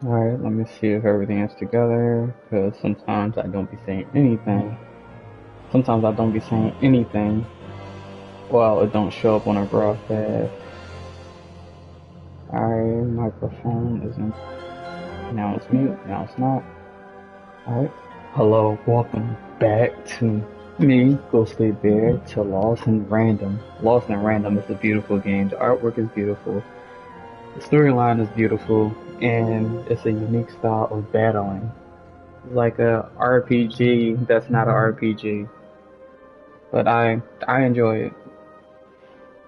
Alright, let me see if everything is together, because sometimes I don't be saying anything. Sometimes I don't be saying anything. Well, it don't show up on a broadcast. Alright, microphone isn't. Now it's mute, now it's not. Alright. Hello, welcome back to me, Ghostly Bear, to Lost in Random. Lost in Random is a beautiful game. The artwork is beautiful. The storyline is beautiful, and it's a unique style of battling. It's like a RPG that's not a RPG, but I enjoy it.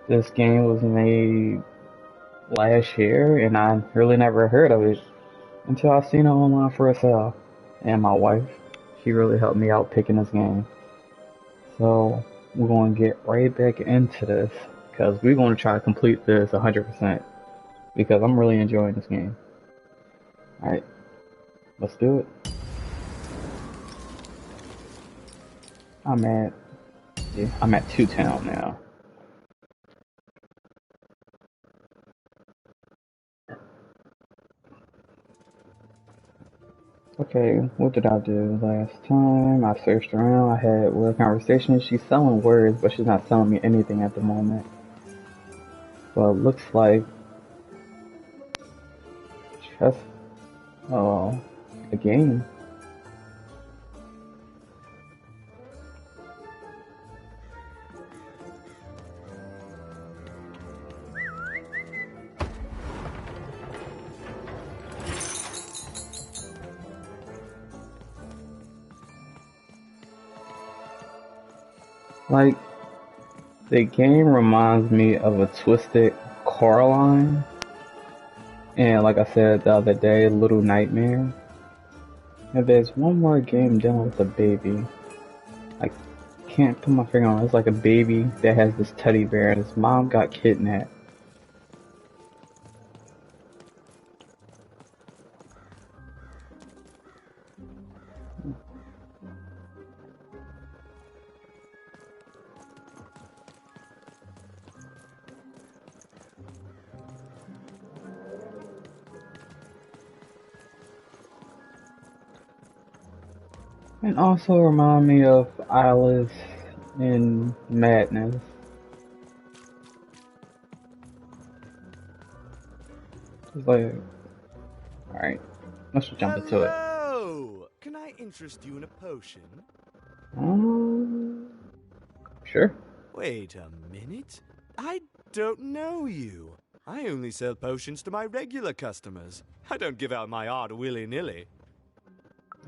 This game was made last year, and I really never heard of it until I seen it online for a sale. And my wife, she really helped me out picking this game. So we're going to get right back into this because we're going to try to complete this 100% because I'm really enjoying this game. All right, let's do it. I'm at I'm at Two Town now. Okay, what did I do last time? I searched around. I had word conversations. She's selling words, but she's not selling me anything at the moment. Well, it looks like chess. Oh, a game. Like the game reminds me of a Twisted Coraline, and like I said the other day, Little Nightmare. And there's one more game dealing with a baby. I can't put my finger on it. It's like a baby that has this teddy bear, and his mom got kidnapped. And also remind me of Alice in Madness. It's like, alright, let's just jump into it. Hello! Can I interest you in a potion? Um, sure. Wait a minute. I don't know you. I only sell potions to my regular customers. I don't give out my art willy-nilly.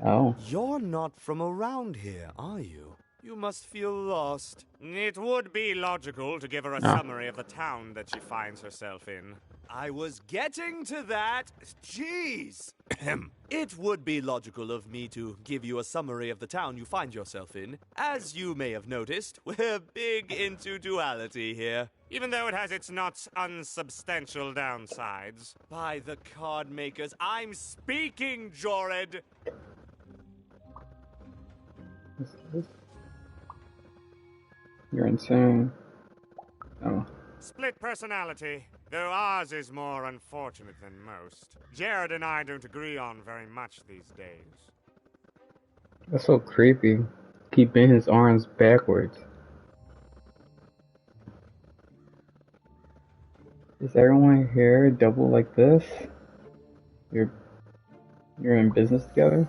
Oh, You're not from around here, are you? You must feel lost. It would be logical to give her a no. summary of the town that she finds herself in. I was getting to that. Jeez! It would be logical of me to give you a summary of the town you find yourself in. As you may have noticed, we're big into duality here. Even though it has its not unsubstantial downsides. By the card makers, I'm speaking, Jorid! You're insane. Oh. Split personality, though ours is more unfortunate than most. Jared and I don't agree on very much these days. That's so creepy. Keeping his arms backwards. Is everyone here double like this? You're you're in business together?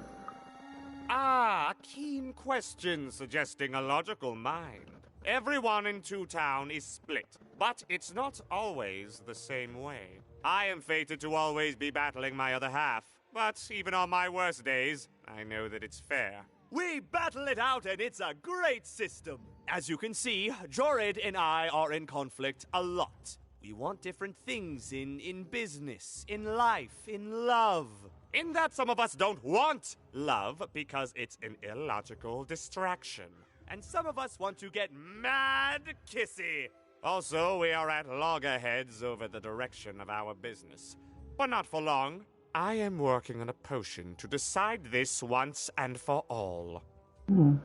Ah, a keen question suggesting a logical mind. Everyone in Two Town is split, but it's not always the same way. I am fated to always be battling my other half, but even on my worst days, I know that it's fair. We battle it out and it's a great system. As you can see, Jorid and I are in conflict a lot. We want different things in business, in life, in love. In that some of us don't want love because it's an illogical distraction. And some of us want to get mad kissy. Also, we are at loggerheads over the direction of our business. But not for long. I am working on a potion to decide this once and for all. Hmm.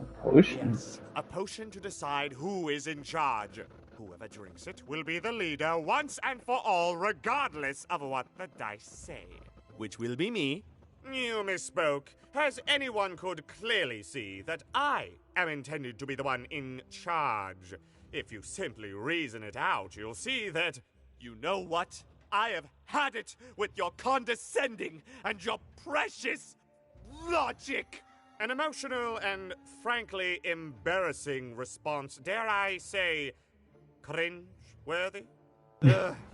A potion? Yes, a potion to decide who is in charge. Whoever drinks it will be the leader once and for all, regardless of what the dice say. Which will be me. You misspoke, as anyone could clearly see that I am intended to be the one in charge. If you simply reason it out, you'll see that... You know what? I have had it with your condescending and your precious logic. An emotional and frankly embarrassing response, dare I say, cringe-worthy?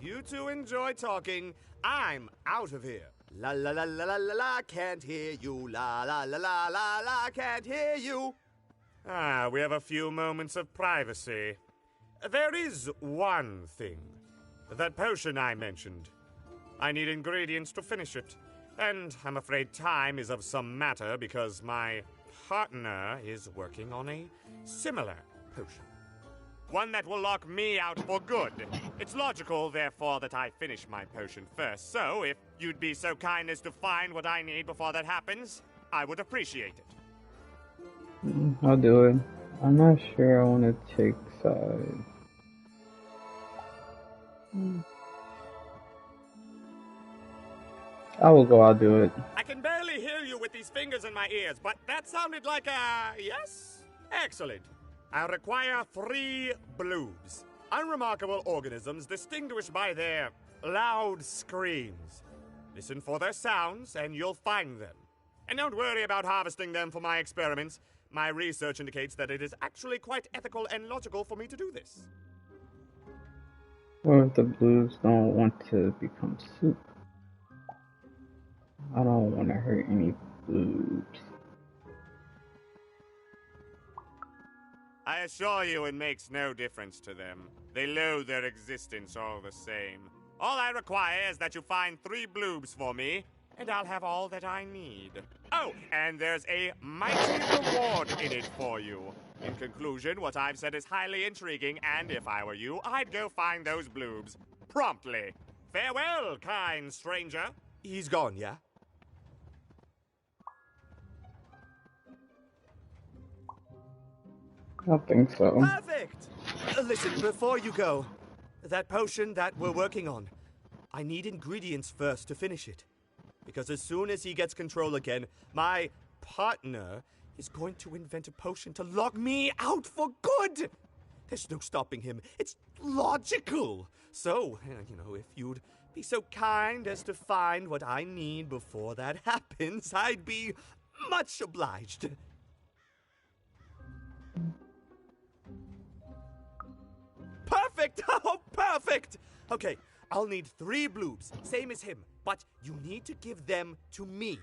You two enjoy talking. I'm out of here. La la la la la la la, can't hear you. La la la la la la, can't hear you. We have a few moments of privacy. There is one thing. That potion I mentioned. I need ingredients to finish it. And I'm afraid time is of some matter because my partner is working on a similar potion. One that will lock me out for good. It's logical, therefore, that I finish my potion first. So, if you'd be so kind as to find what I need before that happens, I would appreciate it. I'll do it. I'm not sure I want to take sides. I will go, I'll do it. I can barely hear you with these fingers in my ears, but that sounded like a yes? Excellent. I require 3 bloobs. Unremarkable organisms distinguished by their loud screams. Listen for their sounds, and you'll find them. And don't worry about harvesting them for my experiments. My research indicates that it is actually quite ethical and logical for me to do this. What if the blues don't want to become soup? I don't want to hurt any blues. I assure you it makes no difference to them. They loathe their existence all the same. All I require is that you find 3 bloobs for me, and I'll have all that I need. Oh, and there's a mighty reward in it for you. In conclusion, what I've said is highly intriguing, and if I were you, I'd go find those bloobs. Promptly. Farewell, kind stranger. He's gone, yeah? I think so. Perfect! Listen, before you go, that potion that we're working on, I need ingredients first to finish it. Because as soon as he gets control again, my partner is going to invent a potion to lock me out for good! There's no stopping him. It's logical. So, if you'd be so kind as to find what I need before that happens, I'd be much obliged. Perfect! Oh, perfect! Okay, I'll need 3 bloobs, same as him, but you need to give them to me.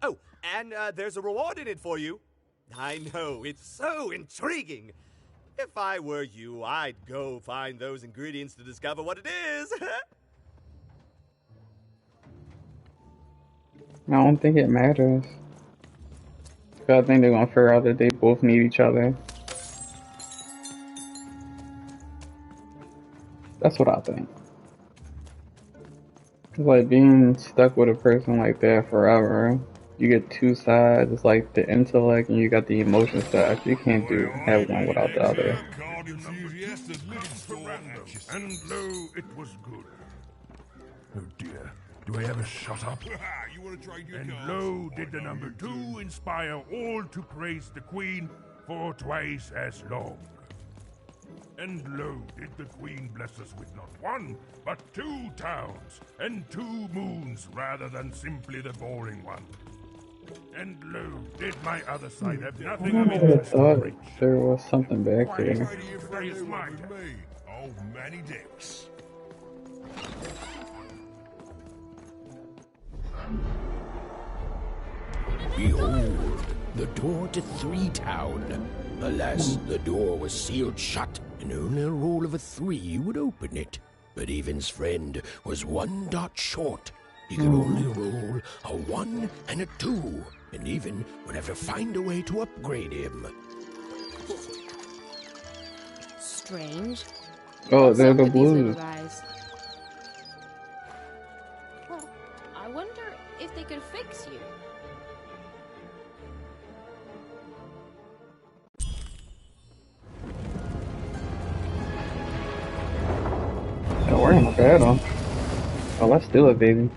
Oh, and there's a reward in it for you. I know, it's so intriguing. If I were you, I'd go find those ingredients to discover what it is. I don't think it matters. I think they're gonna figure out that they both need each other. That's what I think. It's like being stuck with a person like that forever. You get 2 sides. It's like the intellect and you got the emotion side. You can't have one without the other. And lo, it was good. Oh dear, do I ever shut up? And lo, did the number 2 inspire all to praise the Queen for twice as long. And lo, did the Queen bless us with not 1, but 2 towns, and 2 moons rather than simply the boring one. And lo, did my other side have nothing of I interest to thought preach? there was something back here. Oh, Manny Dix. Behold, the door to 3 Town. Alas, the door was sealed shut, and only a roll of a 3 would open it. But Evan's friend was 1 dot short. He could only roll a 1 and a 2, and Evan would have to find a way to upgrade him. Strange. Oh, they're What's the up with these little blues. guys? Well, I wonder if they could fix you. Oh, let's do it, baby.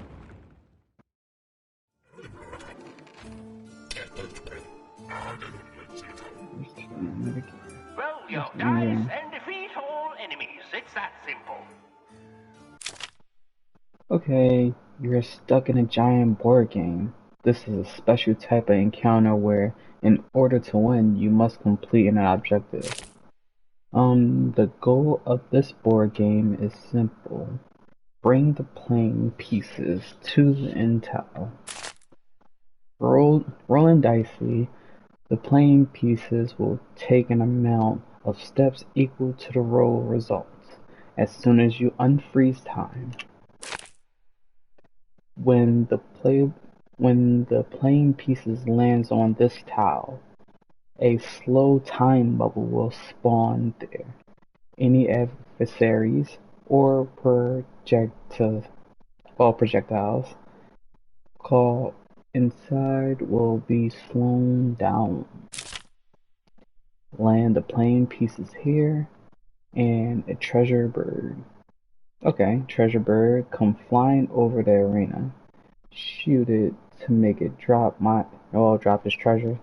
Roll your dice and defeat all enemies. It's that simple. Okay, you're stuck in a giant board game. This is a special type of encounter where, in order to win, you must complete an objective. The goal of this board game is simple. Bring the playing pieces to the end tile. Rolling dicey, the playing pieces will take an amount of steps equal to the roll results as soon as you unfreeze time. When the playing pieces lands on this tile, a slow time bubble will spawn there. Any adversaries or projectiles caught inside will be slowed down. Land the playing pieces here, and a treasure bird. Okay, treasure bird, come flying over the arena. Shoot it to make it drop drop this treasure.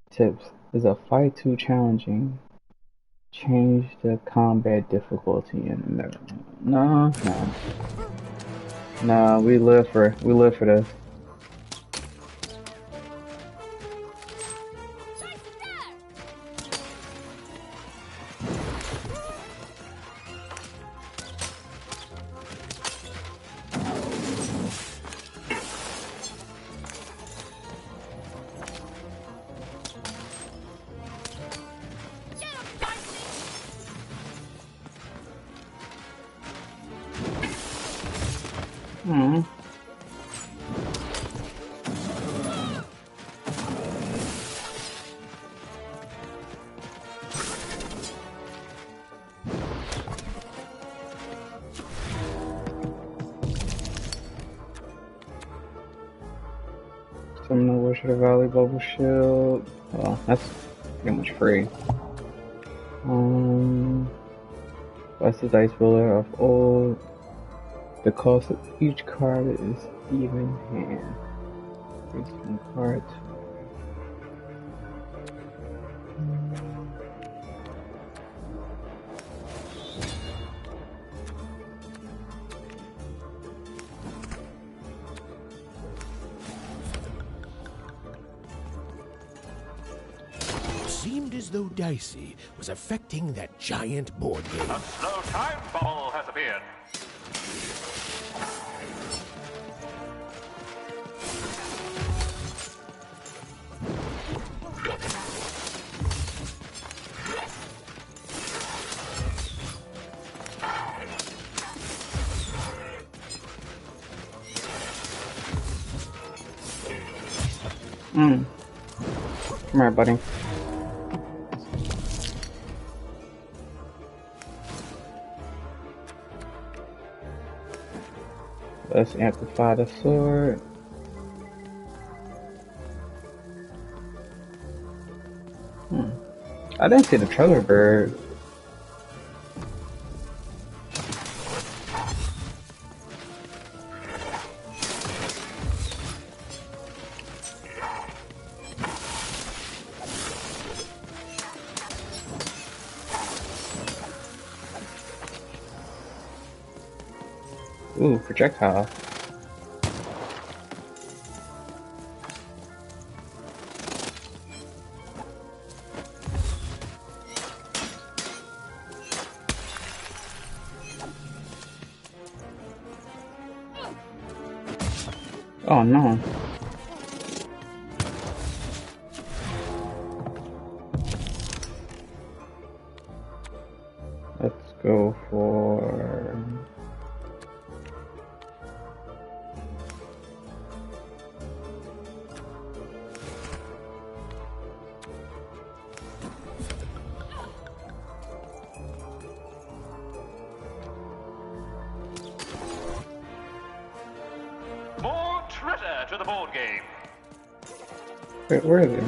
Tips. Is a fight too challenging? Change the combat difficulty in the middle. No, we live for this. Summon the Wish of the Valley Bubble Shield. Well, that's pretty much free. That's the dice builder of old. The cost of each card is even hand. Here's one card. Seemed as though Dicey was affecting that giant board game. A slow time bubble has appeared. Come here, buddy. Let's amplify the sword. I didn't see the treasure bird. Ooh, projectile. Oh no. Let's go for... More treasure to the board game. Wait, where is he?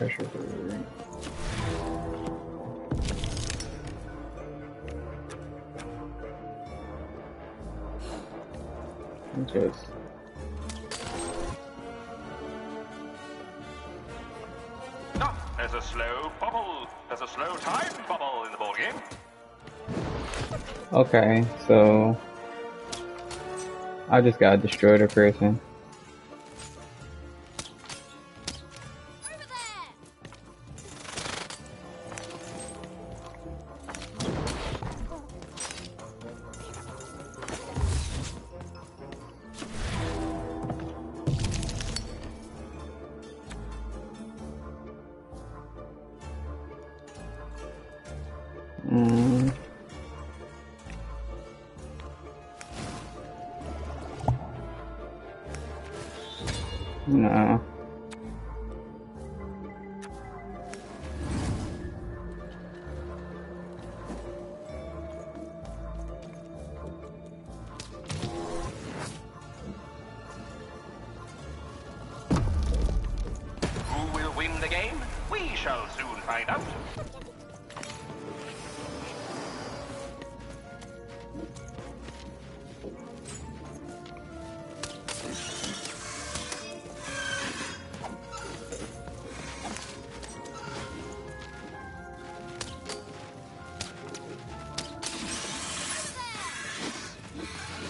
treasure room. Just There's a slow bubble. There's a slow time bubble in the board game. okay, so I just gotta destroy the person. No. Who will win the game? We shall soon find out.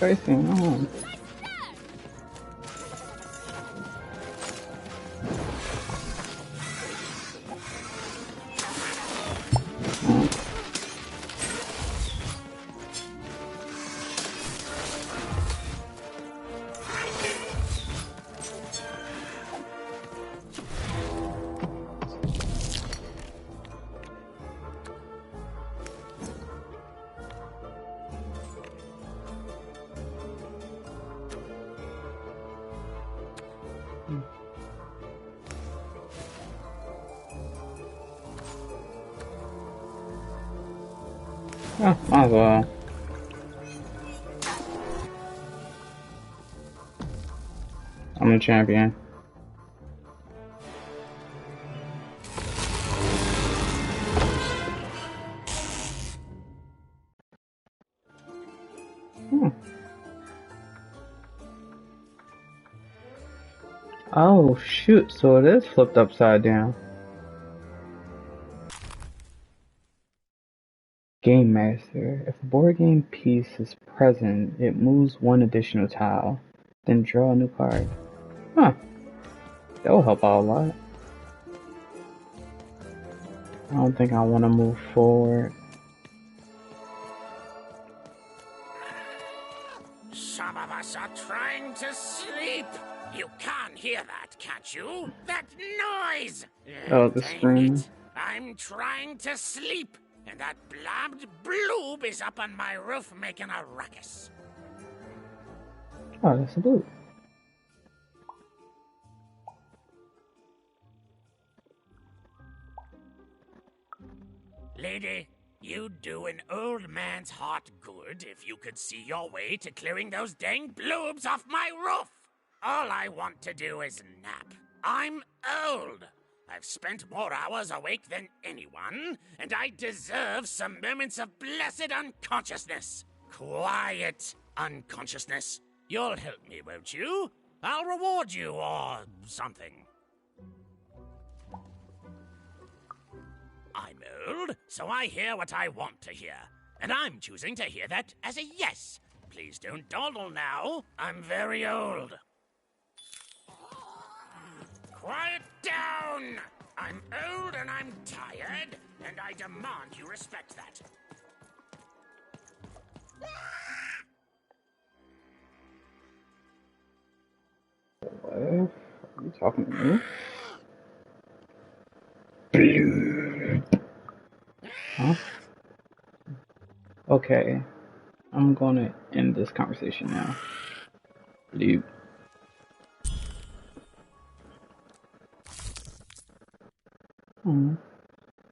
Facing on. Oh, might as well. I'm the champion. Oh shoot, so it is flipped upside down. Game Master. If a board game piece is present, it moves one additional tile. Then draw a new card. Huh. That will help out a lot. I don't think I want to move forward. Some of us are trying to sleep. You can't hear that, can't you? That noise! Oh, the Dang screen. it. I'm trying to sleep, and that blabbed bloob is up on my roof making a ruckus. Oh, that's a blue. Lady, you'd do an old man's heart good if you could see your way to clearing those dang bloobs off my roof. All I want to do is nap. I'm old. I've spent more hours awake than anyone, and I deserve some moments of blessed unconsciousness. Quiet unconsciousness. You'll help me, won't you? I'll reward you or something. I'm old, so I hear what I want to hear. And I'm choosing to hear that as a yes. Please don't dawdle now. I'm very old. Quiet down! I'm old and I'm tired, and I demand you respect that. What? Are you talking to me? Huh? Okay. I'm gonna end this conversation now. Blue.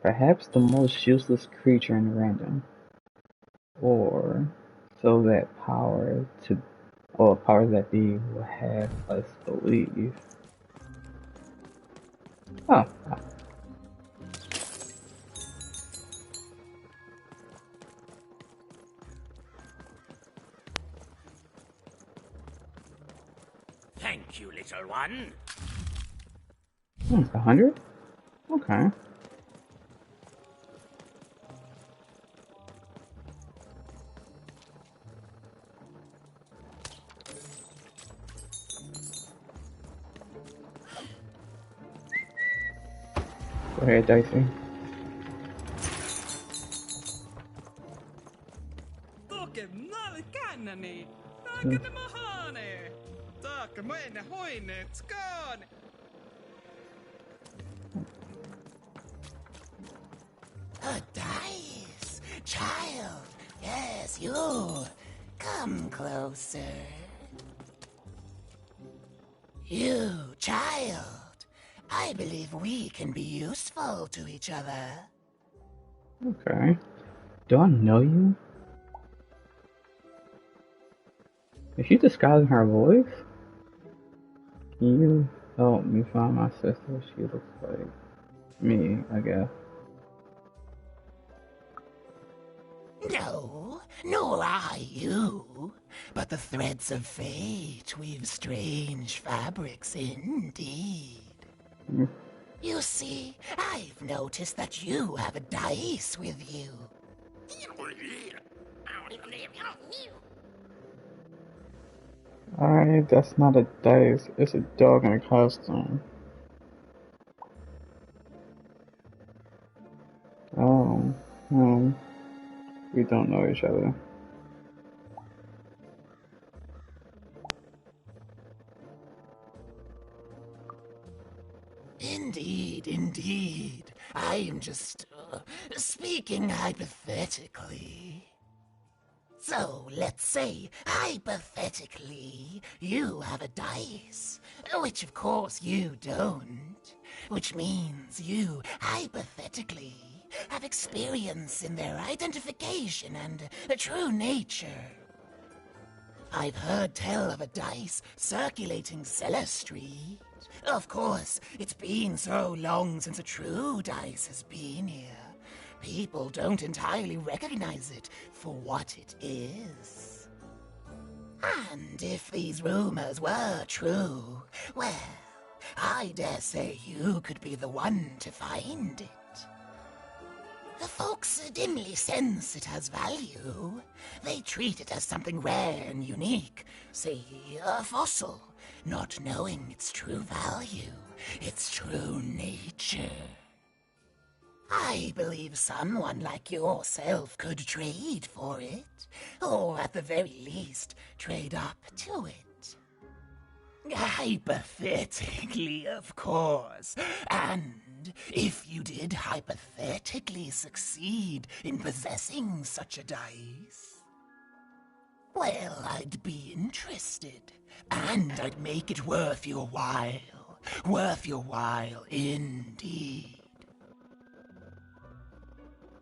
Perhaps the most useless creature in random. Or so that powers that be will have us believe. Oh, little one. Oh, it's 100? Okay. Go ahead, Dicey. A dice! Child! Yes, you! Come closer. You, child! I believe we can be useful to each other. Okay. Do I know you? Is she disguising her voice? Can you help me find my sister? She looks like me, I guess. No, nor I you. But the threads of fate weave strange fabrics indeed. You see, I've noticed that you have a dice with you. Alright, that's not a dice. It's a dog in a costume. Oh, we don't know each other. Indeed. I am just speaking hypothetically. So, let's say, hypothetically, you have a dice, which of course you don't, which means you, hypothetically, have experience in their identification and true nature. I've heard tell of a dice circulating Cellar Street. Of course, it's been so long since a true dice has been here. People don't entirely recognize it for what it is. And if these rumors were true, well, I dare say you could be the one to find it. The folks dimly sense it has value. They treat it as something rare and unique, say a fossil, not knowing its true value, its true nature. I believe someone like yourself could trade for it, or at the very least, trade up to it. Hypothetically, of course. And if you did hypothetically succeed in possessing such a dice, well, I'd be interested. And I'd make it worth your while. Worth your while, indeed.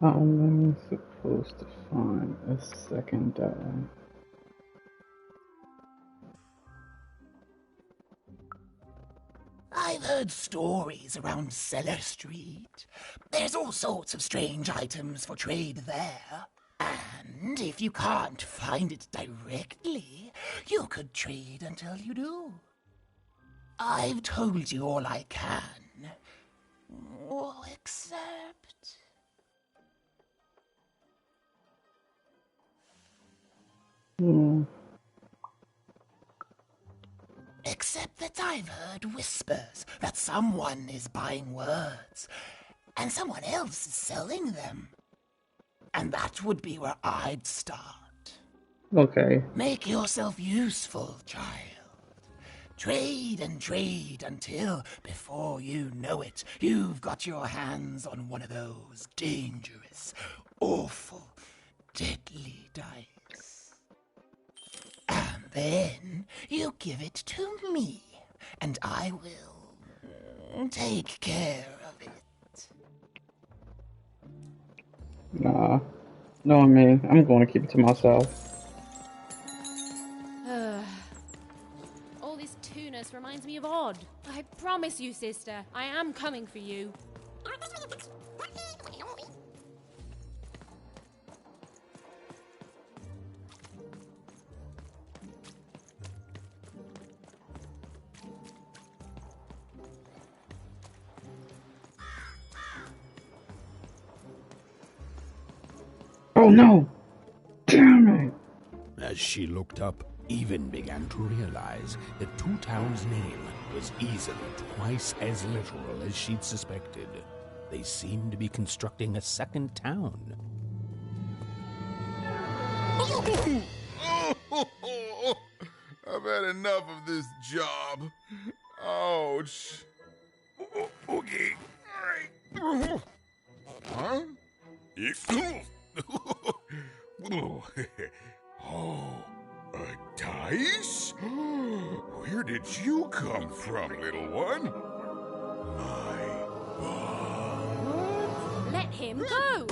How am I supposed to find a second die? I've heard stories around Cellar Street. There's all sorts of strange items for trade there. And if you can't find it directly, you could trade until you do. I've told you all I can. Except... Except that I've heard whispers that someone is buying words, and someone else is selling them. And that would be where I'd start. Okay. Make yourself useful, child. Trade and trade until, before you know it, you've got your hands on one of those dangerous, awful, deadly dice. And then you give it to me, and I will take care of it. Nah. Knowing me, I'm going to keep it to myself. All this tunus reminds me of Odd. I promise you, sister, I am coming for you. Oh no! Damn it! As she looked up, Even began to realize that Two Town's name was easily twice as literal as she'd suspected. They seemed to be constructing a second town. I've had enough of this job. Ouch. Okay. All right. Huh? Oh, a dice? Where did you come from, little one? My God. Let him go!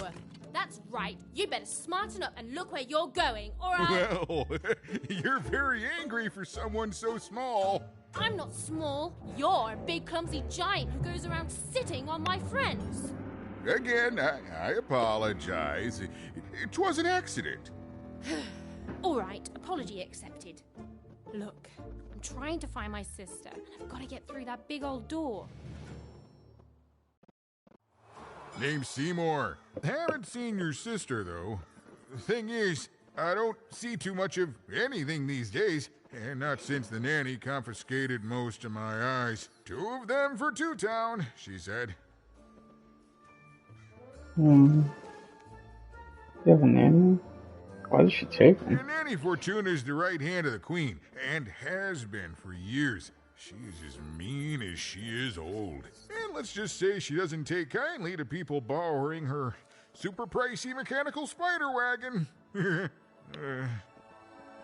That's right. You better smarten up and look where you're going, or I... Well, you're very angry for someone so small. I'm not small. You're a big clumsy giant who goes around sitting on my friends. Again, I apologize. It was an accident. All right, apology accepted. Look, I'm trying to find my sister, and I've got to get through that big old door. Name's Seymour. Haven't seen your sister, though. The thing is, I don't see too much of anything these days, and not since the nanny confiscated most of my eyes. 2 of them for Two Town, she said. You have a nanny? Why did she take him? And Nanny Fortuna's the right hand of the queen, and has been for years. She's as mean as she is old. And let's just say she doesn't take kindly to people borrowing her super pricey mechanical spider wagon.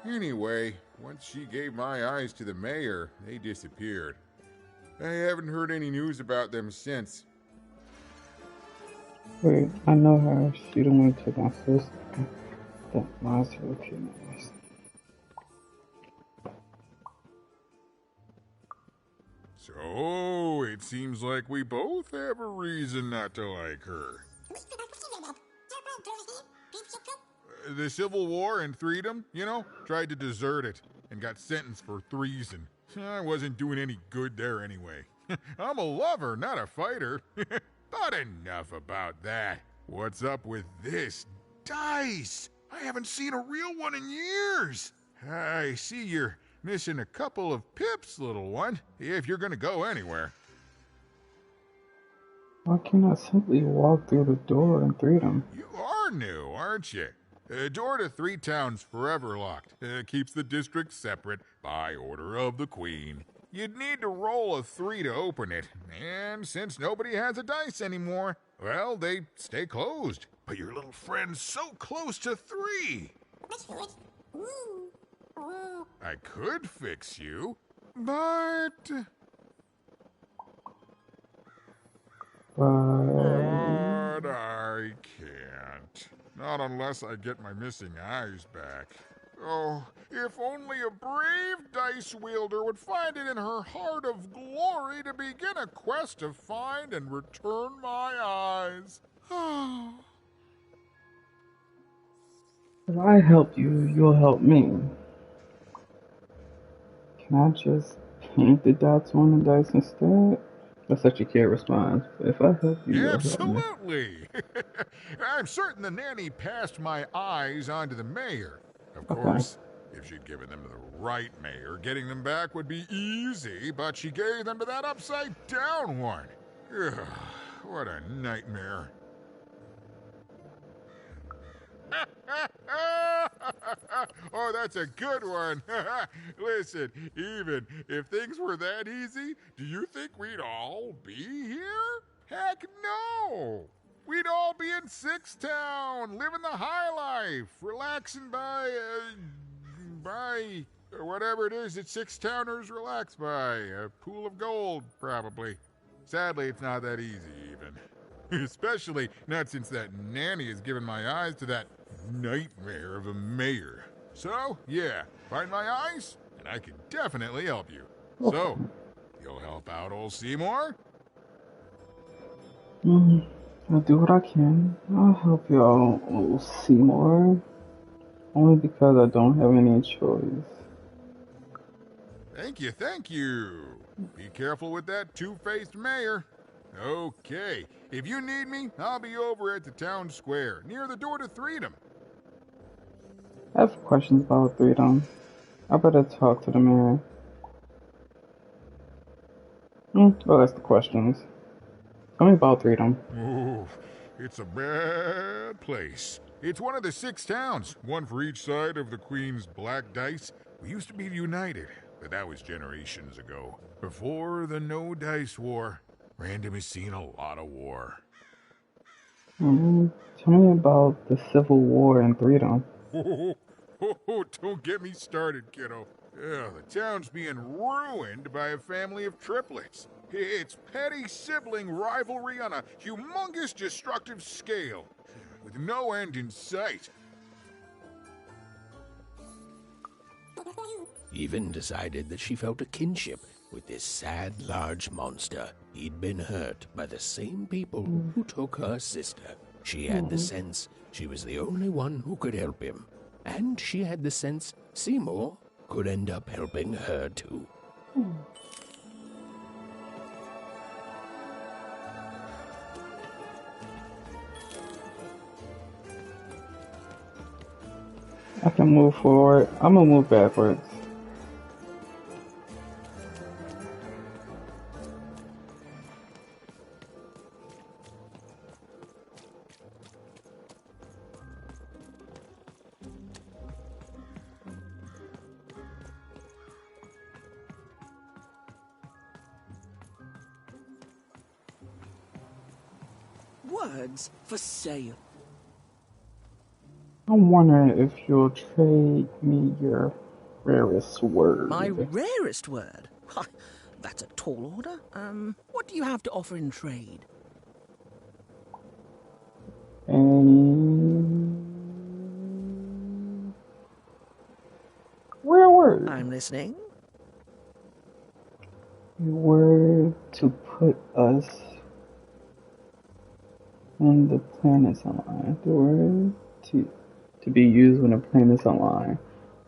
Anyway, once she gave my eyes to the mayor, they disappeared. I haven't heard any news about them since. Wait, I know her. She the one who took my sister. That monster kidnappers. So, it seems like we both have a reason not to like her. The Civil War and Freedom, you know, tried to desert it and got sentenced for treason. I wasn't doing any good there anyway. I'm a lover, not a fighter. But enough about that. What's up with this dice? I haven't seen a real one in years. I see you're missing a couple of pips, little one, if you're gonna go anywhere. Why can't I simply walk through the door and greet him? You are new, aren't you? Door to Three Town's forever locked. Keeps the district separate by order of the queen. You'd need to roll a 3 to open it, and since nobody has a dice anymore, well, they stay closed. But your little friend's so close to 3. I could fix you, but I can't. Not unless I get my missing eyes back. Oh, if only a brave dice wielder would find it in her heart of glory to begin a quest to find and return my eyes. If I help you, you'll help me. Can I just paint the dots on the dice instead? That's such a kid response. If I help you, you'll help me. Absolutely. I'm certain the nanny passed my eyes on to the mayor. Of course, if she'd given them to the right mayor, getting them back would be easy, but she gave them to that upside-down one. Ugh, what a nightmare. Oh, that's a good one. Listen, even if things were that easy, do you think we'd all be here? Heck no! We'd all be in Six Town, living the high life, relaxing by whatever it is that Six Towners relax by. A pool of gold, probably. Sadly, it's not that easy, even. Especially not since that nanny has given my eyes to that nightmare of a mayor. So, yeah, find my eyes, and I can definitely help you. So, you'll help out old Seymour? I'll do what I can. I'll help you out, old Seymour. Only because I don't have any choice. Thank you, thank you. Be careful with that two-faced mayor. Okay, if you need me, I'll be over at the town square, near the door to Freedom. I have questions about Freedom. I better talk to the man. Well, that's the questions. Tell me about Freedom. Oh, it's a bad place. It's one of the 6 towns, one for each side of the Queen's black dice. We used to be united, but that was generations ago. Before the No Dice War, Random has seen a lot of war. Tell me about the Civil War in Freedom. Don't get me started, kiddo. The town's being ruined by a family of triplets. It's petty sibling rivalry on a humongous destructive scale, with no end in sight. Even decided that she felt a kinship with this sad, large monster. He'd been hurt by the same people who took her sister. She had the sense she was the only one who could help him. And she had the sense Seymour could end up helping her too. I can move forward. I'm gonna move backwards. Words for sale. I'm wondering if you'll trade me your rarest word. My rarest word? That's a tall order. What do you have to offer in trade? A rare word. I'm listening. A word to put us when the planets align. The word to be used when the planets align.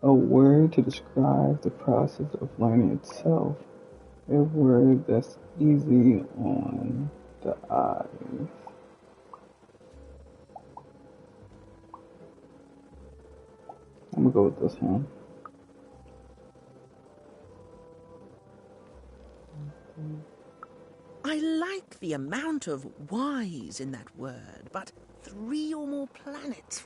A word to describe the process of learning itself. A word that's easy on the eyes. I'm gonna go with this one. I like the amount of Y's in that word, but 3 or more planets.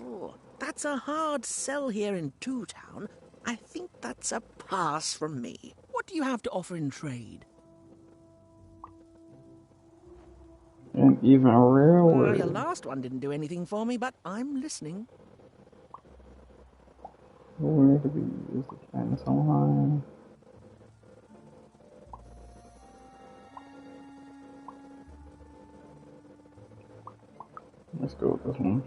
That's a hard sell here in Two Town. I think that's a pass from me. What do you have to offer in trade? An even rare word. Your last one didn't do anything for me, but I'm listening. A word to be used to planets online. Let's go with this one.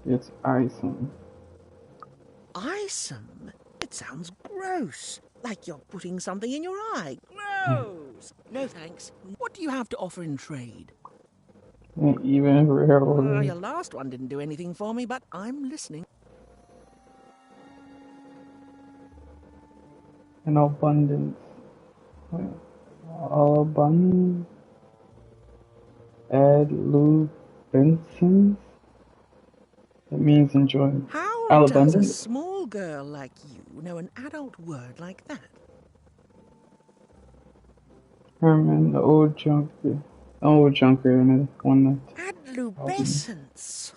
It's Isom. Isom? It sounds gross. Like you're putting something in your eye. Gross! No thanks. What do you have to offer in trade? An even rare word. Your last one didn't do anything for me, but I'm listening. An abundance. Abundance. Adlubescence. It means enjoyment. How does a small girl like you know an adult word like that? Herman, the old junker, and the one that... Adlubescence.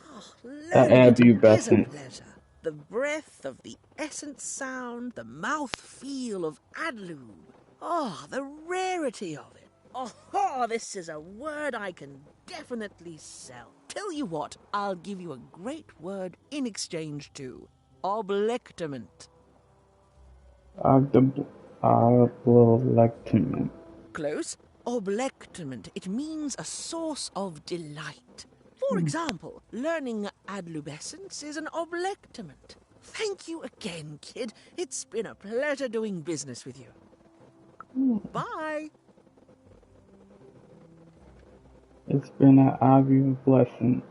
Adlubescence. The breath of the essence sound, the mouth feel of adlube. Oh, the rarity of it. Oh, this is a word I can definitely sell. Tell you what, I'll give you a great word in exchange too. Oblectament. Oblectament. Close. Oblectament. It means a source of delight. For example, learning adlubescence is an oblectament. Thank you again, kid. It's been a pleasure doing business with you. Bye. It's been an obblessment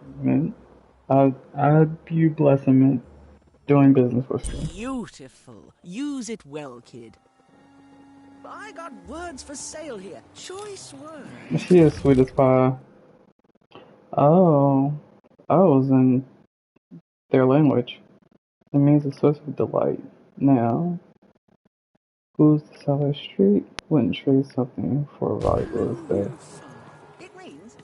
doing business with you. Beautiful. Use it well, kid. I got words for sale here. Choice words. She is sweet as pie. Oh, I was in their language. It means a source of delight. Now, who's the seller street? Wouldn't trade something for a valuable as that. It rains.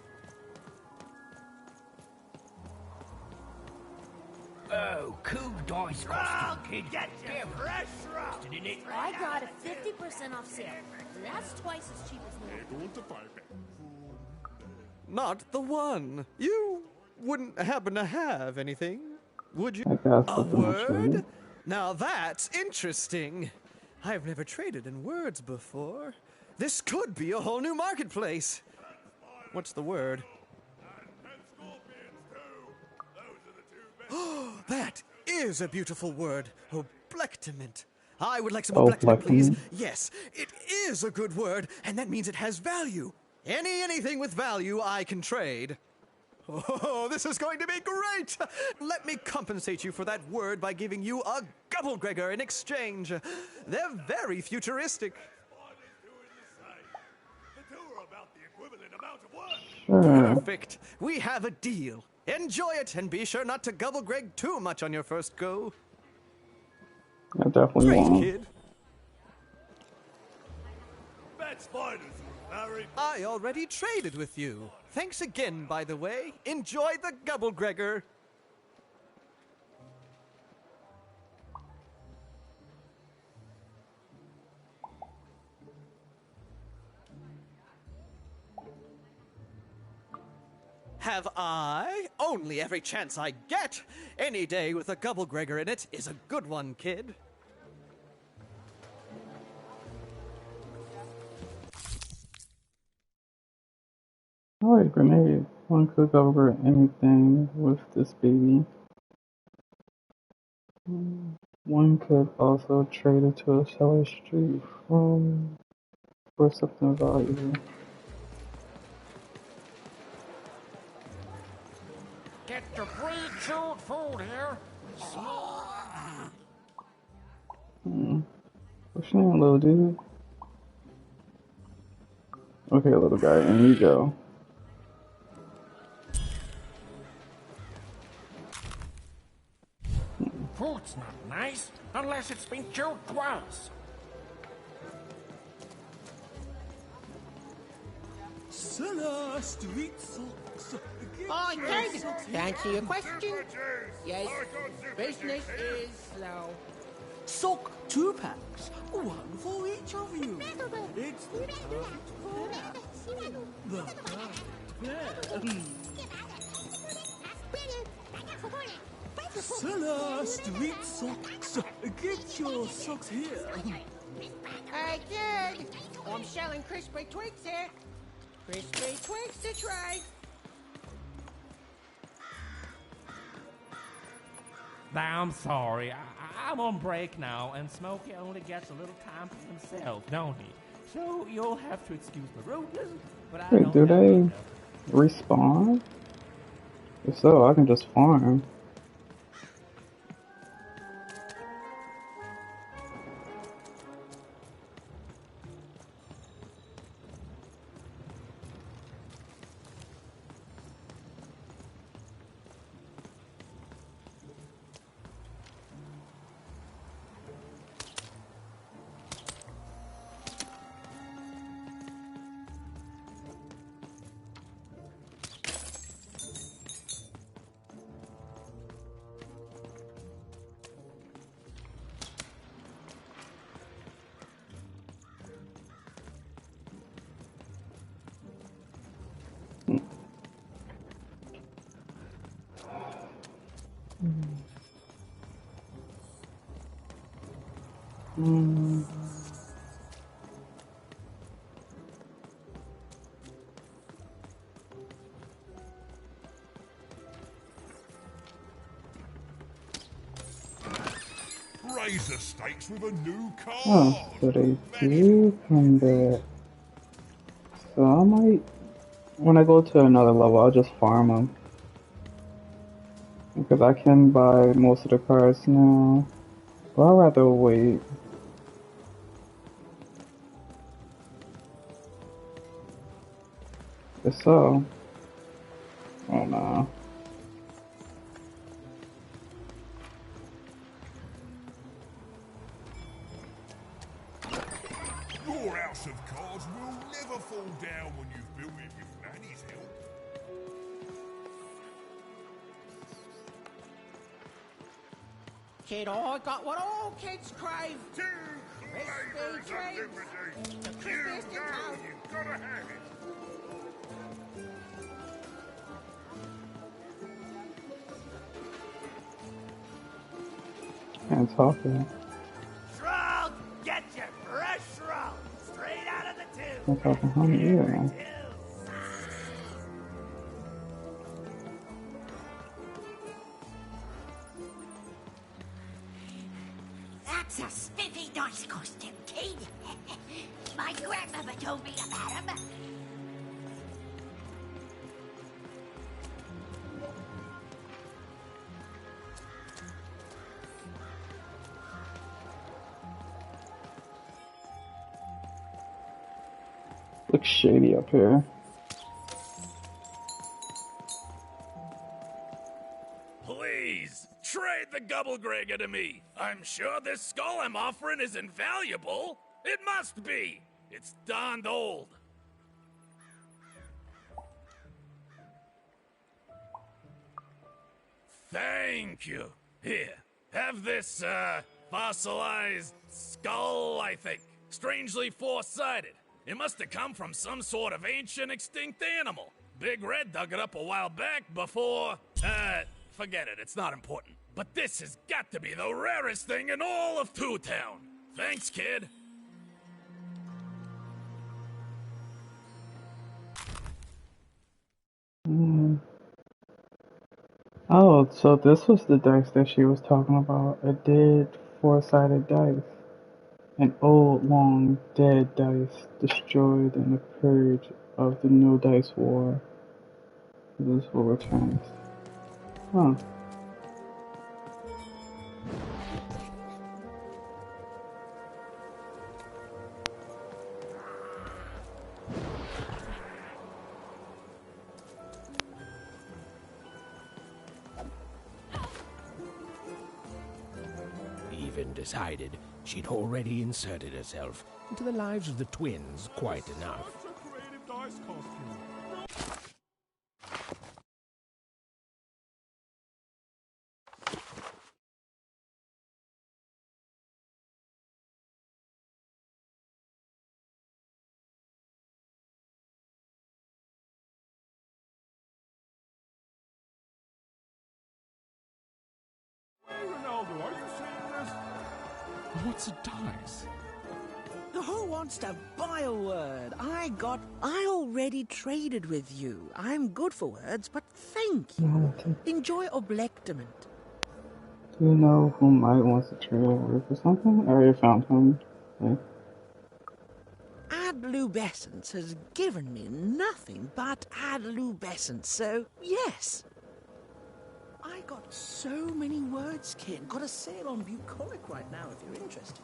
Oh, cool dice costume, kid. Get your fresh in it. I got a 50% off sale. That's twice as cheap as normal. Not the one. You wouldn't happen to have anything, would you? I got A something to trade. word? Now that's interesting. I've never traded in words before. This could be a whole new marketplace. What's the word? Oh, that is a beautiful word. Oblectament. I would like some oblectament, please. Yes, it is a good word, and that means it has value. Anything with value I can trade. Oh, this is going to be great! Let me compensate you for that word by giving you a Gubblegregor in exchange. They're very futuristic. Sure. Perfect. We have a deal. Enjoy it, and be sure not to Gubblegreg too much on your first go. I definitely Great, won't. kid. I already traded with you. Thanks again, by the way. Enjoy the Gubblegregor. Have I? Only every chance I get. Any day with a Gubblegregor in it is a good one, kid. Oh, a grenade. One could go over anything with this baby. One could also trade it to a seller street for something valuable. Get your pre-chewed food here. What's your name, little dude? Okay, little guy, in you go. Food's not nice unless it's been chewed twice. Oh, fancy a question? Yes, business is slow. Sock 2 packs, one for each of you. It's the Seller Street Socks. Get your socks here. Hey, kid! I'm selling crispy twigs here. Crispy twigs to try. I'm sorry. I'm on break now, and Smokey only gets a little time for himself, don't he? So you'll have to excuse the rudeness, but I Wait, don't do have they to. respawn? If so, I can just farm. Raise the stakes with a new car. Oh, so they do come back. So I might, when I go to another level, I'll just farm them. Because I can buy most of the cars now. But I'd rather wait. If so. Oh no. of cards will never fall down when you've built it with Nanny's help. Kid, I got what all kids crave. Flavors unlimited. You know you've got to have it. Can't talk yet. Shrug! Get your fresh shrug! Straight out of the tube! Can't talk in honey either, man. That's a spiffy nice costume, kid. My grandmother told me about him. Looks shady up here. Please, trade the Gubblegregger to me. I'm sure this skull I'm offering is invaluable. It must be. It's darned old. Thank you. Here, have this, fossilized skull, I think. Strangely four-sided. It must have come from some sort of ancient extinct animal. Big Red dug it up a while back before... forget it, it's not important. But this has got to be the rarest thing in all of Two Town. Thanks, kid. Oh, so this was the dice that she was talking about. A dead four-sided dice. An old, long, dead dice destroyed in the purge of the No Dice War. This will return. Huh. Even decided she'd already inserted herself into the lives of the twins quite enough. Hey, Ronaldo, are you seeing this? What's a dice? Who wants to buy a word? I already traded with you. I'm good for words, but thank you. Enjoy Oblectament. Do you know who might wants to trade a word for something? I already found him. Okay. Adlubescence has given me nothing but adlubescence, so yes. I got so many words, kid. Got a sale on Bucolic right now if you're interested.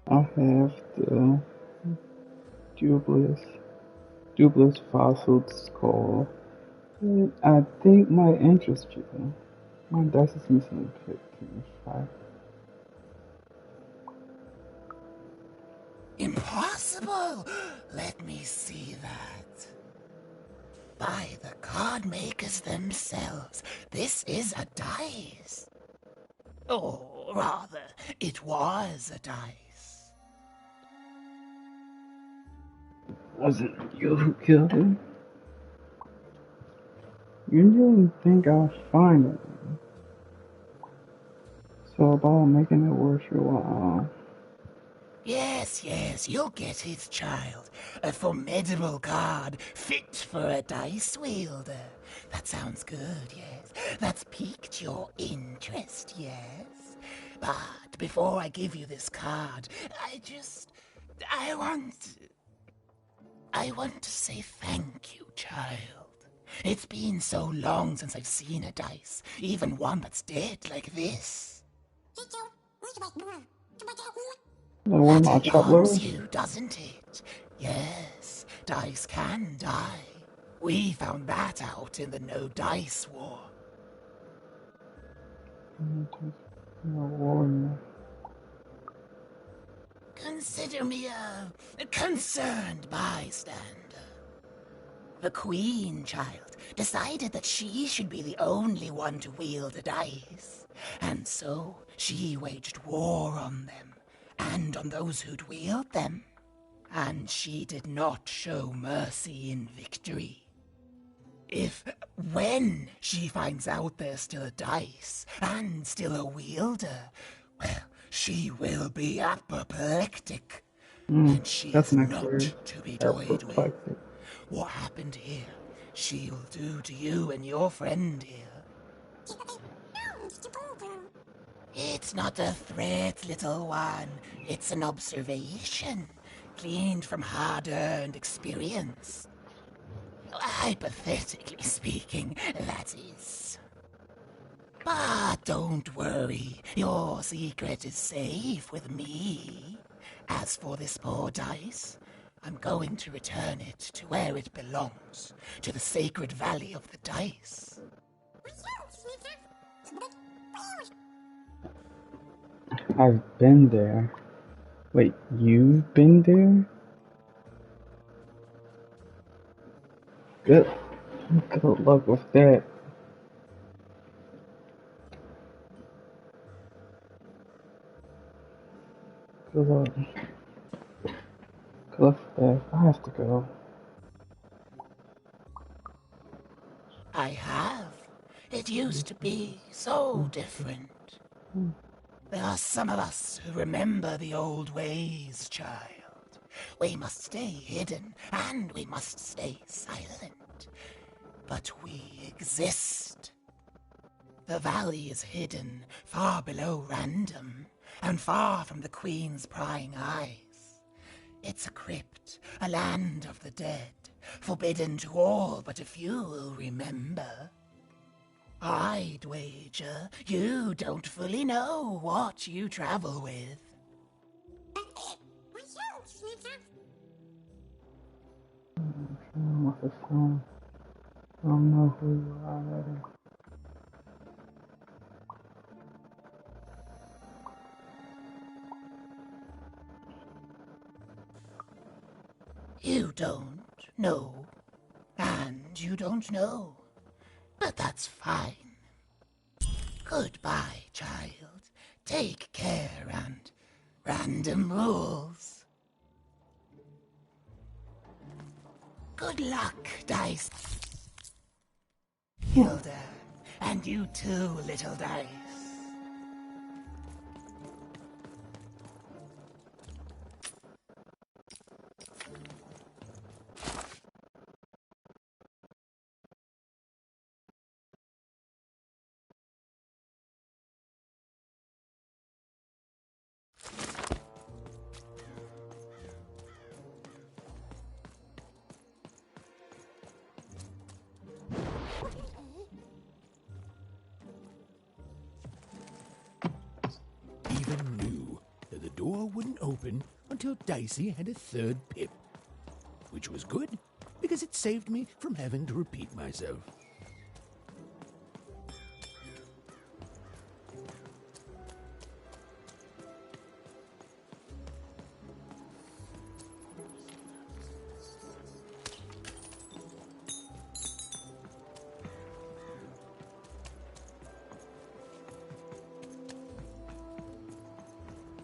I have the Dubious Fossil Skull. I think might interest you. My dice is missing a 15. Impossible! Let me see that. By the card makers themselves, this is a dice. Or rather, it was a dice. Was it you who killed him? You didn't think I'd find it. So about making it worth your while. Yes, you'll get it, child. A formidable card, fit for a dice wielder. That sounds good, yes. That's piqued your interest, yes. But before I give you this card, I want to say thank you, child. It's been so long since I've seen a dice, even one that's dead like this. One of my That chop alarms litters? you, doesn't it? Yes, dice can die. We found that out in the No Dice War. Consider me a concerned bystander. The Queen, child, decided that she should be the only one to wield a dice, and so she waged war on them, and on those who'd wield them. And she did not show mercy in victory. When she finds out there's still a dice, and still a wielder, well, she will be apoplectic. And she That's is next not word. to be toyed with. Apoplectic. What happened here, she'll do to you and your friend here. It's not a threat, little one. It's an observation, gleaned from hard-earned experience. Hypothetically speaking, that is. But don't worry, your secret is safe with me. As for this poor dice, I'm going to return it to where it belongs, to the sacred valley of the dice. I've been there. Wait, you've been there? Good luck with that. Good luck. Good luck with that. I have to go. I have. It used to be so different. There are some of us who remember the old ways, child. We must stay hidden, and we must stay silent. But we exist. The valley is hidden far below Random, and far from the Queen's prying eyes. It's a crypt, a land of the dead, forbidden to all but a few will remember. I'd wager you don't fully know what you travel with. What's this song? I don't know who you are already. You don't know, and you don't know, but that's fine. Goodbye, child. Take care, and Random rules. Good luck, Dice. Hilda, and you too, little Dice. Even knew that the door wouldn't open until Dicey had a third pip. Which was good, because it saved me from having to repeat myself.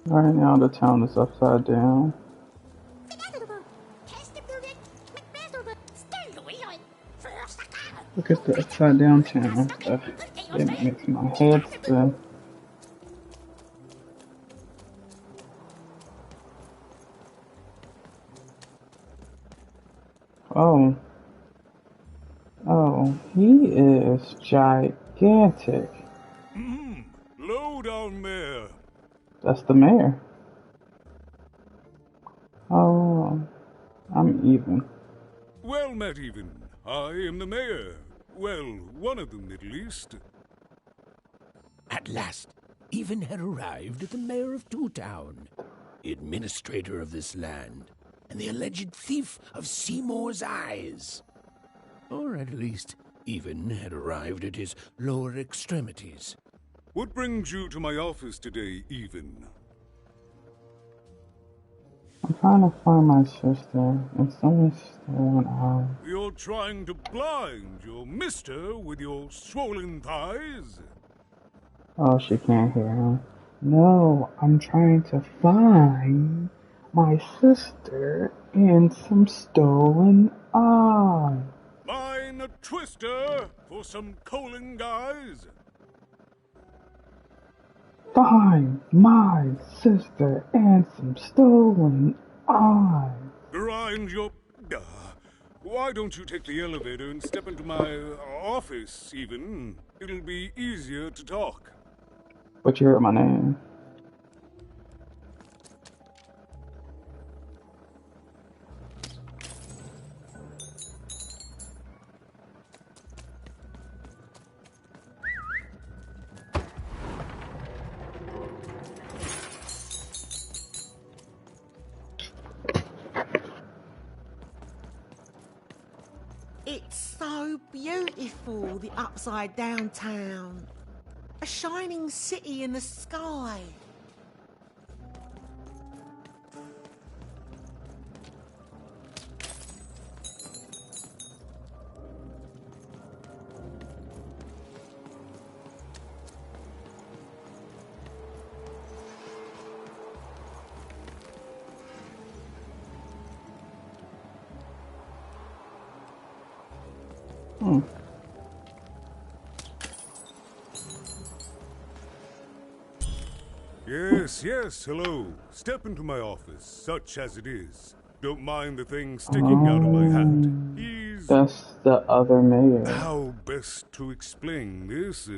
Right now the town is upside down. Look at the upside down town. It makes my head spin. Oh, he is gigantic. Low down there. That's the mayor. Oh, I'm even. Well met, Even. I am the mayor. Well, one of them at least. At last, Even had arrived at the mayor of Two Town. the administrator of this land, and the alleged thief of Seymour's eyes. Or at least, even had arrived at his lower extremities. What brings you to my office today, Even? I'm trying to find my sister, and someone's stolen eye. You're trying to blind your mister with your swollen thighs? Oh, she can't hear him. No, I'm trying to find my sister and some stolen eye. Mine a twister for some colon guys? Find my sister and some stolen eye. Grind your... why don't you take the elevator and step into my office, Even? It'll be easier to talk. But you heard my name. It's so beautiful, the upside down town. A shining city in the sky. Yes, hello. Step into my office, such as it is. Don't mind the thing sticking out of my hat. That's the other mayor. How best to explain this?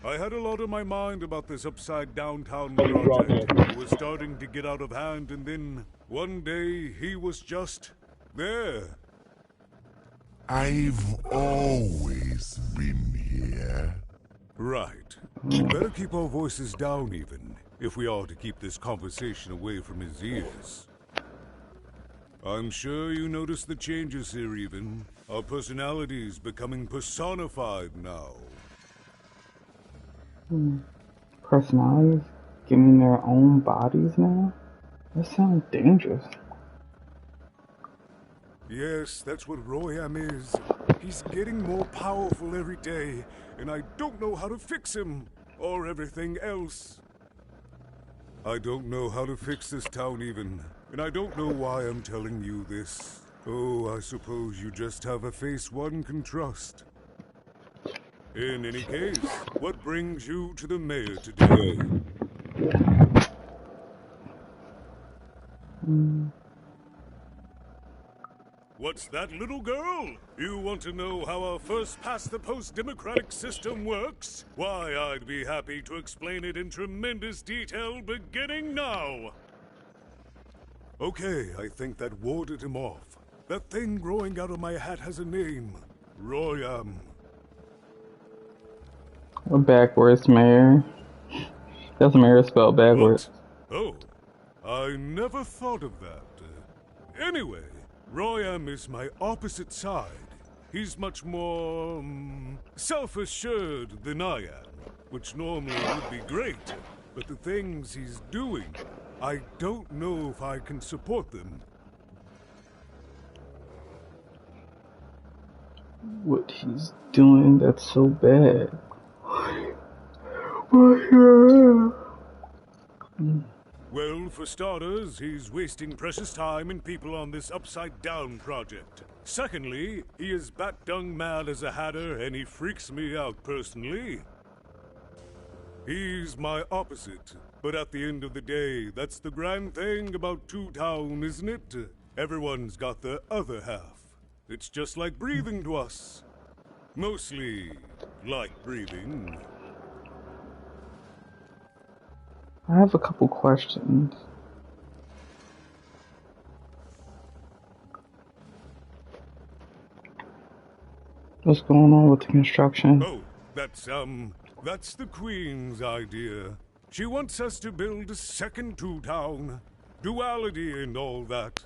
I had a lot on my mind about this upside downtown project. It was starting to get out of hand, and then one day he was just there. I've always been here. Right. Better keep our voices down, Even, if we are to keep this conversation away from his ears. I'm sure you noticed the changes here, Even. Our personalities becoming personified now. Personalities getting their own bodies now? That sounds dangerous. Yes, that's what Royam is. He's getting more powerful every day, and I don't know how to fix him, or everything else. I don't know how to fix this town, Even, and I don't know why I'm telling you this. Oh, I suppose you just have a face one can trust. In any case, what brings you to the mayor today? What's that, little girl? You want to know how our first-past-the-post democratic system works? Why, I'd be happy to explain it in tremendous detail beginning now. Okay, I think that warded him off. That thing growing out of my hat has a name. Royam. A backwards mayor. That's mayor spelled backwards. What? Oh, I never thought of that. Anyway, Royam is my opposite side. He's much more self-assured than I am, which normally would be great, but the things he's doing, I don't know if I can support them. What he's doing that's so bad. Well, for starters, he's wasting precious time and people on this upside-down project. Secondly, he is bat-dung mad as a hatter, and he freaks me out personally. He's my opposite, but at the end of the day, that's the grand thing about Two Town, isn't it? Everyone's got their other half. It's just like breathing to us. Mostly like breathing. I have a couple questions. What's going on with the construction? Oh, that's the Queen's idea. She wants us to build a second Two Town. Duality and all that.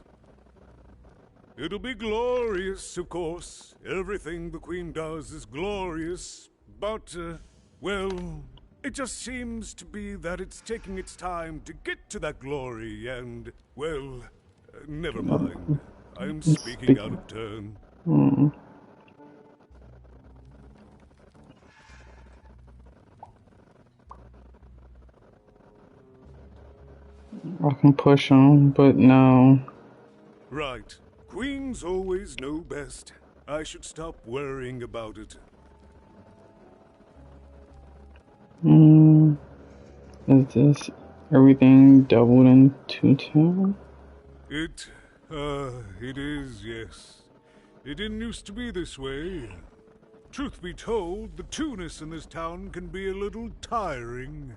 It'll be glorious, of course. Everything the Queen does is glorious. But, well, it just seems to be that it's taking its time to get to that glory and, well, never mind. I'm speaking out of turn. I can push him, but no. Right. Queens always know best. I should stop worrying about it. Is this everything doubled in Two Town? It is, yes. It didn't used to be this way. Truth be told, the two-ness in this town can be a little tiring.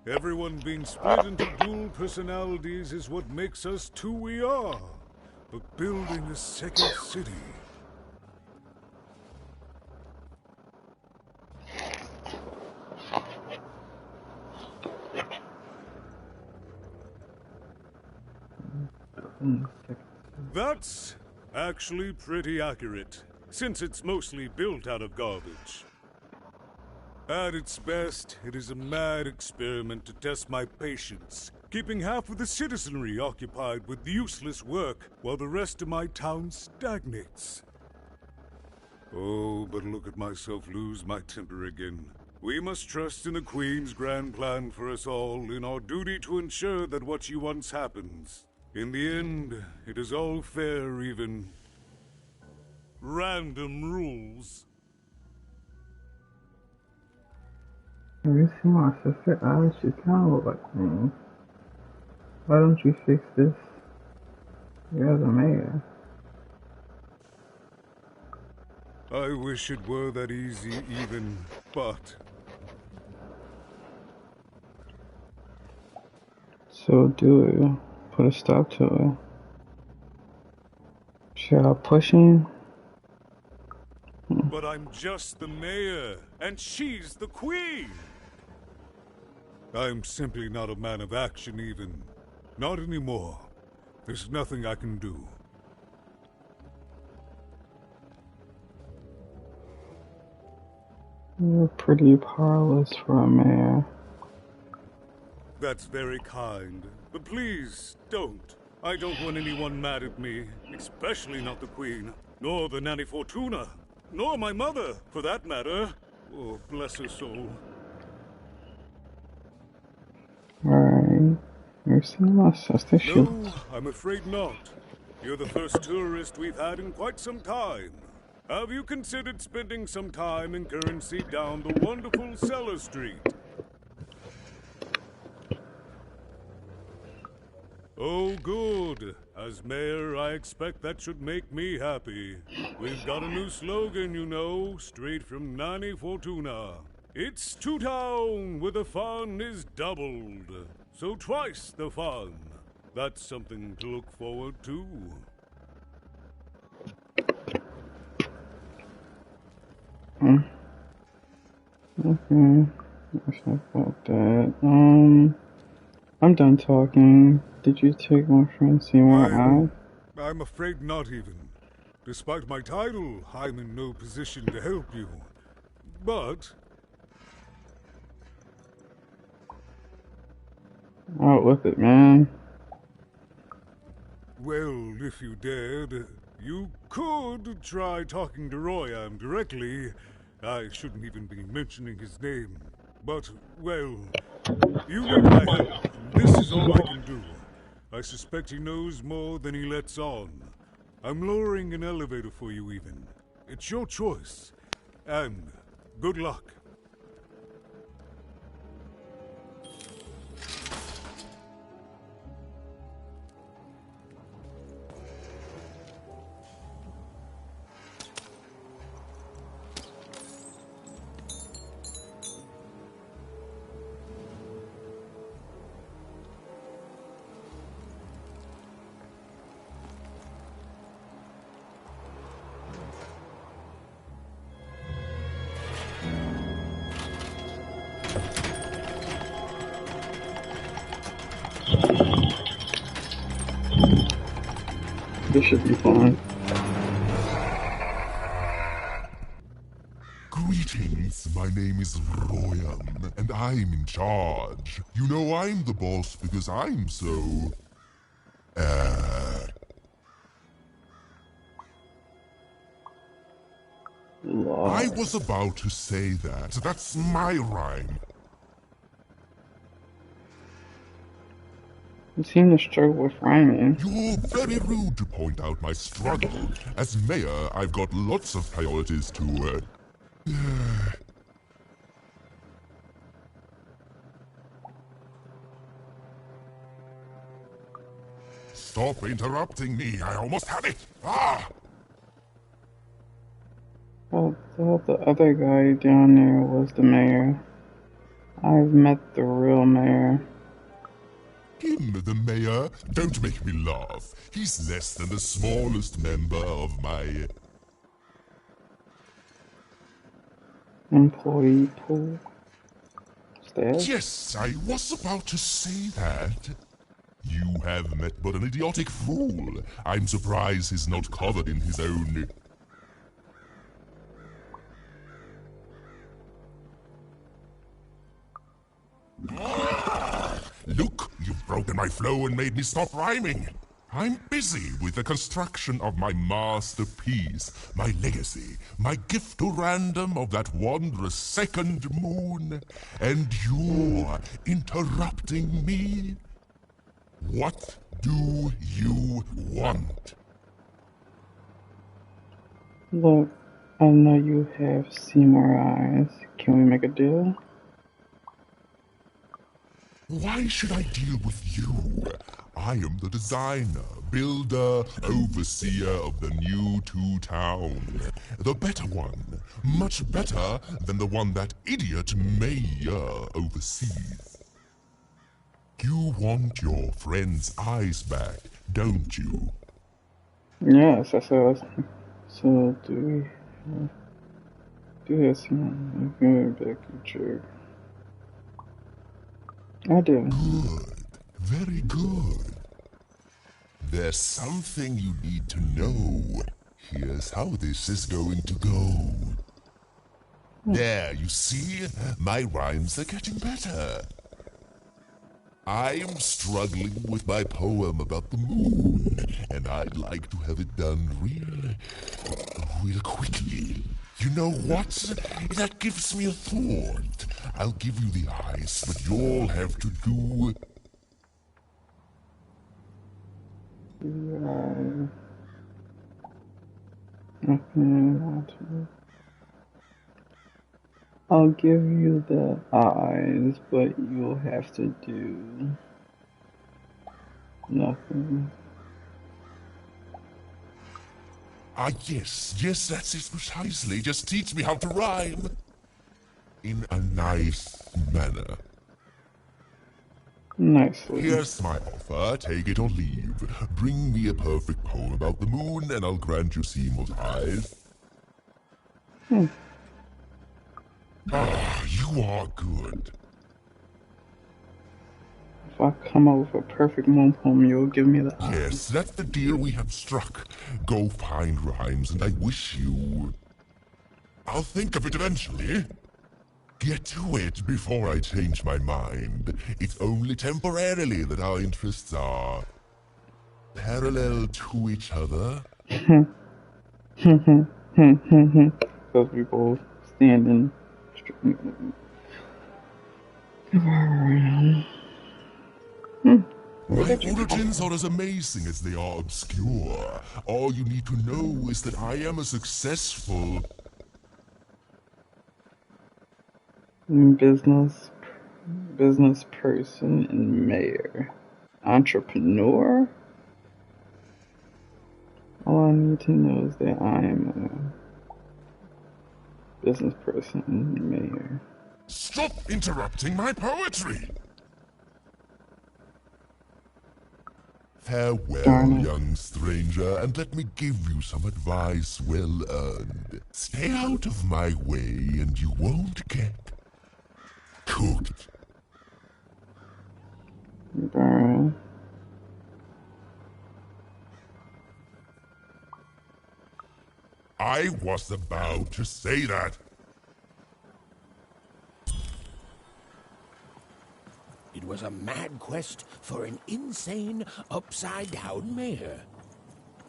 Everyone being split into dual personalities is what makes us two we are. But building a second city... That's actually pretty accurate, since it's mostly built out of garbage. At its best, it is a mad experiment to test my patience, keeping half of the citizenry occupied with useless work while the rest of my town stagnates. Oh, but look at myself lose my temper again. We must trust in the Queen's grand plan for us all, in our duty to ensure that what she wants happens. In the end, it is all fair, even random rules. Have you seen my sister? She kind of look like me. Why don't you fix this? You're the mayor. I wish it were that easy, even, but... So do it. Put a stop to it. Should I push him? But I'm just the mayor, and she's the queen! I'm simply not a man of action, even. Not anymore. There's nothing I can do. You're pretty powerless for a mayor. That's very kind. But please, don't. I don't want anyone mad at me, especially not the Queen, nor the Nanny Fortuna, nor my mother, for that matter. Oh, bless her soul. Alright. You've seen my sister. No, I'm afraid not. You're the first tourist we've had in quite some time. Have you considered spending some time in currency down the wonderful Cellar Street? Oh, good. As mayor, I expect that should make me happy. We've got a new slogan, you know, straight from Nanny Fortuna. It's Two Town, where the fun is doubled. So twice the fun. That's something to look forward to. Okay. That's not about that. I'm done talking. Did you take my friend Seymour out? I'm afraid not even. Despite my title, I'm in no position to help you. But... Out with it, man. Well, if you dared, you could try talking to Royam directly. I shouldn't even be mentioning his name. But, well, you need my help. This is all I can do. I suspect he knows more than he lets on. I'm lowering an elevator for you, even. It's your choice. And good luck. This should be fun. Greetings, my name is Royan, and I'm in charge. You know I'm the boss because I'm so... I was about to say that. That's my rhyme. You seem to struggle with rhyming. You're very rude to point out my struggle. As mayor, I've got lots of priorities to, Stop interrupting me. I almost had it. Ah! I thought the other guy down there was the mayor. I've met the real mayor. Him, the mayor? Don't make me laugh. He's less than the smallest member of my... employee pool. Staff? Yes, I was about to say that. You have met but an idiotic fool. I'm surprised he's not covered in his own... Look, you've broken my flow and made me stop rhyming. I'm busy with the construction of my masterpiece, my legacy, my gift to random of that wondrous second moon, and you're interrupting me? What do you want? Look, I know you have Seymour eyes. Can we make a deal? Why should I deal with you? I am the designer, builder, overseer of the new Two-Town. The better one. Much better than the one that idiot mayor oversees. You want your friend's eyes back, don't you? Yes, I said. So do we do this? Back jerk. I do. Good. Very good. There's something you need to know. Here's how this is going to go. There, you see? My rhymes are getting better. I'm struggling with my poem about the moon, and I'd like to have it done real quickly. You know what? That gives me a thought. I'll give you the eyes, but you'll have to do... I'll give you the eyes, but you'll have to do nothing. Ah, yes, that's it precisely. Just teach me how to rhyme. In a nice manner. Nicely. Here's my offer, take it or leave. Bring me a perfect poem about the moon, and I'll grant you Seymour's eyes. Ah, you are good. If I come up with a perfect moon poem, you'll give me the eyes. Yes, that's the deal we have struck. Go find rhymes, and I wish you... I'll think of it eventually. Get to it before I change my mind. It's only temporarily that our interests are parallel to each other. Because we both stand in My origins are as amazing as they are obscure. All you need to know is that I am a successful... business person and mayor. Entrepreneur? All I need to know is that I am a business person and mayor. Stop interrupting my poetry! Farewell, young stranger, and let me give you some advice well earned. Stay out of my way and you won't get cooked. Burn. I was about to say that. It was a mad quest for an insane, upside-down mayor.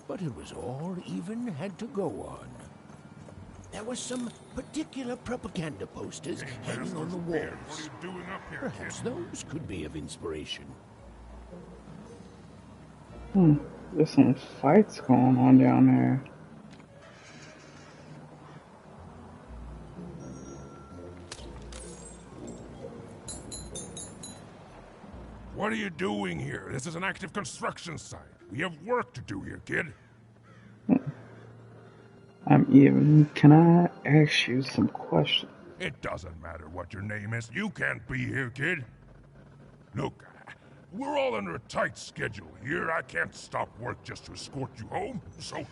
But it was all even had to go on. There were some particular propaganda posters hanging on the walls. What are you doing up here, Perhaps those could be of inspiration. There's some fights going on down there. What are you doing here? This is an active construction site. We have work to do here, kid. Can I ask you some questions? It doesn't matter what your name is. You can't be here, kid. Look, we're all under a tight schedule here. I can't stop work just to escort you home. So,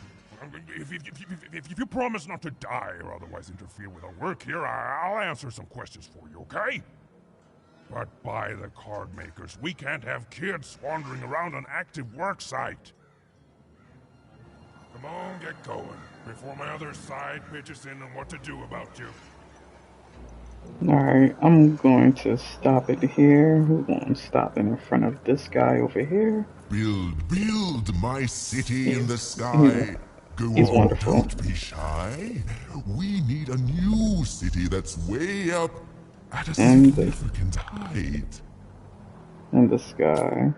if you promise not to die or otherwise interfere with our work here, I'll answer some questions for you, okay? But by the card makers, we can't have kids wandering around an active work site. Come on, get going, before my other side pitches in on what to do about you. Alright, I'm going to stop it here. We're going to stop it in front of this guy over here. Build my city in the sky. Go He's on, wonderful. don't be shy. We need a new city that's way up at a significant height. And this guy.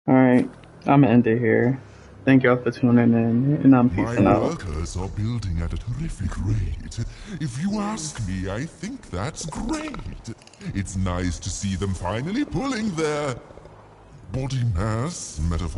Alright, I'm gonna end it here. Thank y'all for tuning in, and I'm peacing My out. workers are building at a terrific rate. If you ask me, I think that's great. It's nice to see them finally pulling their body mass metaphor.